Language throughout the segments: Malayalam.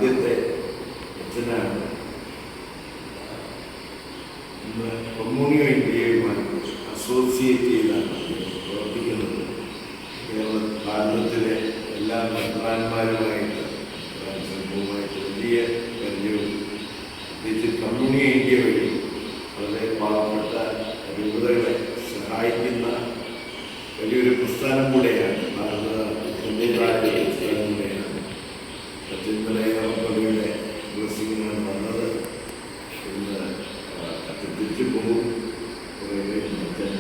ആദ്യത്തെ അച്ഛനാണ്. ഇന്ന് കമ്മ്യൂണിയോ ഇന്ത്യയുമായി അസോസിയേറ്റ് ചെയ്താണ് പ്രവർത്തിക്കുന്നത്. ഭാരതത്തിലെ എല്ലാ മെത്രാന്മാരുമായിട്ട് സംഘവുമായിട്ട് വലിയ പരിചയവും, പ്രത്യേകിച്ച് കമ്മ്യൂണിയോ ഇന്ത്യ വഴി വളരെ പാവപ്പെട്ട രൂപതകളെ സഹായിക്കുന്ന വലിയൊരു പ്രസ്ഥാനം കൂടെയാണ്. ഭാരതത്തിൻ്റെ പ്രസ്ഥാനം കൂടെയാണ്. പള്ളിയുടെ ബ്ലസ്സിങ്ങിനാണ് വന്നത്. ഇന്ന് അച്ഛൻ തിരിച്ചു പോകും. അച്ഛൻ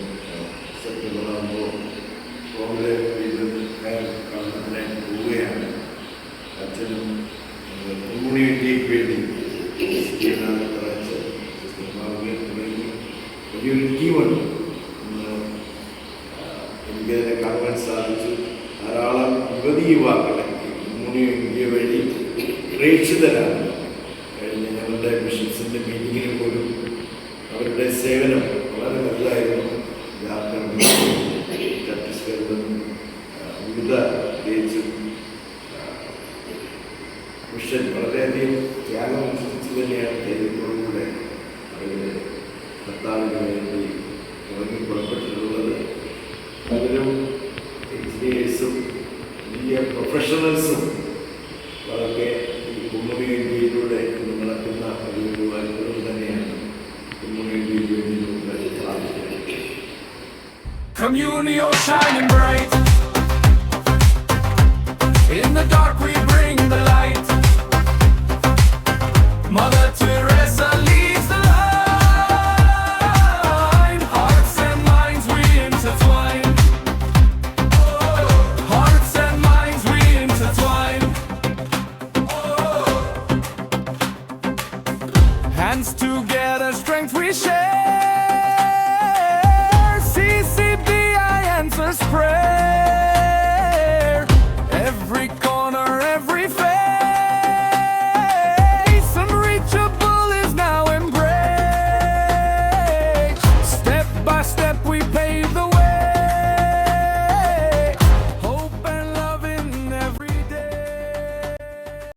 സെപ്റ്റംബറാകുമ്പോൾ കോൺഗ്രസ് കാണുന്നതിനെ പോവുകയാണ്. അച്ഛനും കമ്മ്യൂണിറ്റിക്ക് വേണ്ടി തുടങ്ങി വലിയൊരു ടീമുണ്ട്. എനിക്കതിനെ കാണുവാൻ സാധിച്ചു. ധാരാളം യുവാക്കളെ കമ്മ്യൂണിയോ ഇന്ത്യ വഴി പ്രേക്ഷിതരാണ്. കഴിഞ്ഞ ഞങ്ങളുടെ ബിഷപ്സിൻ്റെ മീറ്റിങ്ങിന് പോലും അവരുടെ സേവനം വളരെ നല്ലതായിരുന്നു. ജാർഖണ്ഡ്, ഛത്തീസ്ഗഡ്, വിവിധ പ്രത്യേകിച്ചും മിഷൻ വളരെയധികം ത്യാഗം അനുസരിച്ച് തന്നെയാണ് ധൈര്യത്തോടുകൂടെ അവർ കർത്താവിന് വേണ്ടി ഇറങ്ങി പുറപ്പെട്ടിട്ടുള്ളത്. പലരും എഞ്ചിനീയേഴ്സും വലിയ പ്രൊഫഷണൽസും അതൊക്കെ ഈ കമ്മ്യൂണിയോ ഇന്ത്യയിലൂടെ നടക്കുന്ന ഒരു അനുഭവം തന്നെയാണ്. കമ്മ്യൂണിയോ ഇന്ത്യയിൽ വേണ്ടി നമുക്ക് സാധിക്കുന്നത്. Communio shining bright. In the dark we bring the light. Mother Teresa leads the line. Hearts and minds we intertwine. Hearts and minds we intertwine. Hands together, strength we share. CCBI answers prayer.